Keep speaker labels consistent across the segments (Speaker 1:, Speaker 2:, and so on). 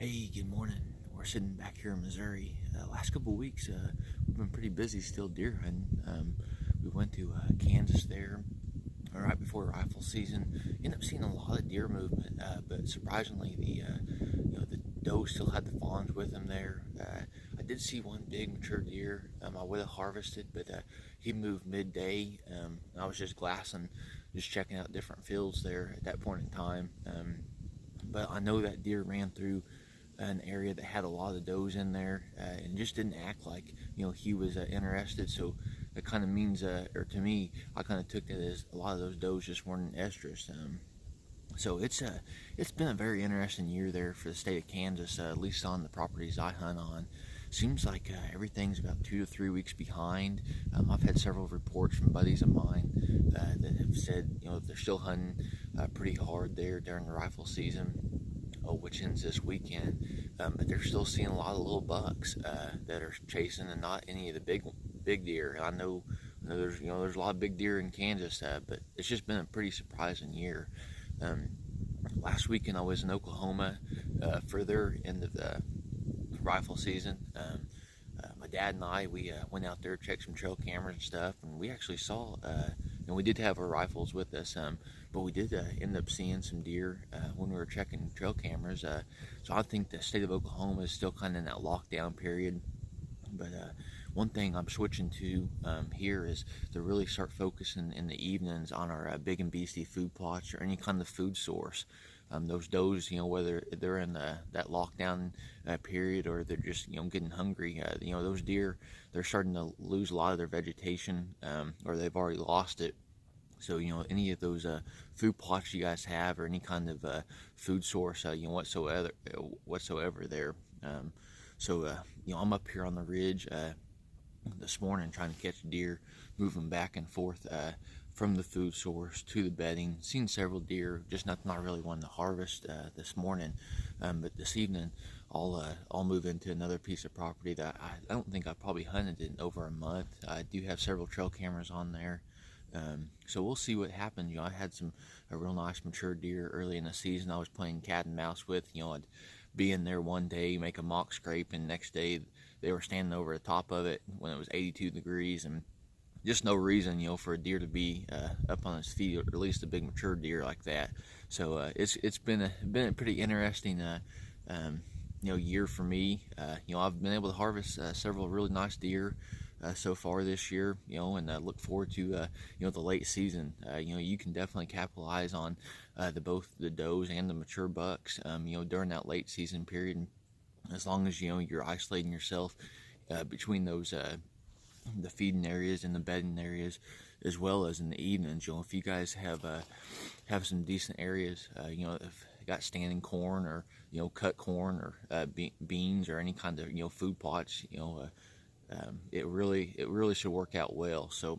Speaker 1: Hey, good morning. We're sitting back here in Missouri. Last couple of weeks, we've been pretty busy still deer hunting. We went to Kansas there right before rifle season. Ended up seeing a lot of deer movement, but surprisingly, the doe still had the fawns with them there. I did see one big mature deer. I would have harvested, but he moved midday. I was just glassing, just checking out different fields there at that point in time. But I know that deer ran through an area that had a lot of does in there, and just didn't act like he was interested. So it kind of means, or to me, I kind of took it as a lot of those does just weren't in estrus. So it's been a very interesting year there for the state of Kansas, at least on the properties I hunt on. Seems like everything's about 2 to 3 weeks behind. I've had several reports from buddies of mine that have said they're still hunting pretty hard there during the rifle season, which ends this weekend. But they're still seeing a lot of little bucks that are chasing, and not any of the big deer. I know there's there's a lot of big deer in Kansas, but it's just been a pretty surprising year. Last weekend I was in Oklahoma for their end of the rifle season. My dad and I, we went out there, checked some trail cameras and stuff, and we actually saw, and we did have our rifles with us, but we did end up seeing some deer when we were checking trail cameras. So I think the state of Oklahoma is still kind of in that lockdown period. But one thing I'm switching to here is to really start focusing in the evenings on our big and beastie food plots or any kind of food source. Those does, whether they're in that lockdown period or they're just getting hungry, those deer, they're starting to lose a lot of their vegetation, or they've already lost it. So any of those food plots you guys have, or any kind of food source, whatsoever there. So I'm up here on the ridge this morning trying to catch deer, moving back and forth from the food source to the bedding. Seen several deer, just not really wanting to harvest this morning. But this evening I'll move into another piece of property that I don't think I've probably hunted in over a month. I do have several trail cameras on there. So we'll see what happens. I had a real nice mature deer early in the season I was playing cat and mouse with. I'd be in there one day, make a mock scrape, and next day they were standing over the top of it when it was 82 degrees, and just no reason for a deer to be up on its feet, or at least a big mature deer like that. So it's been a pretty interesting year for me. I've been able to harvest several really nice deer so far this year, and I look forward to the late season. You can definitely capitalize on both the does and the mature bucks during that late season period, as long as you're isolating yourself between those the feeding areas and the bedding areas, as well as in the evenings. If you guys have some decent areas, if you got standing corn, or cut corn, or beans, or any kind of food plots, it really should work out well. So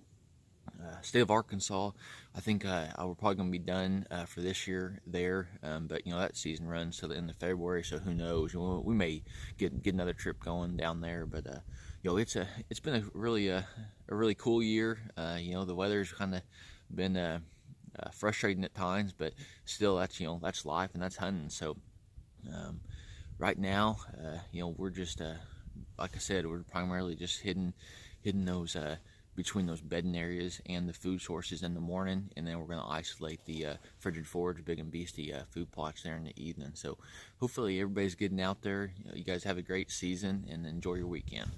Speaker 1: state of Arkansas, I think we're probably going to be done for this year there, but that season runs till the end of February, so who knows? We may get another trip going down there. But it's been a really cool year. The weather's kind of been frustrating at times, but still, that's life and that's hunting. So right now, we're just like I said, we're primarily just hidden those between those bedding areas and the food sources in the morning, and then we're going to isolate the frigid forage, big and beastie food plots there in the evening. So hopefully everybody's getting out there. You guys have a great season and enjoy your weekend.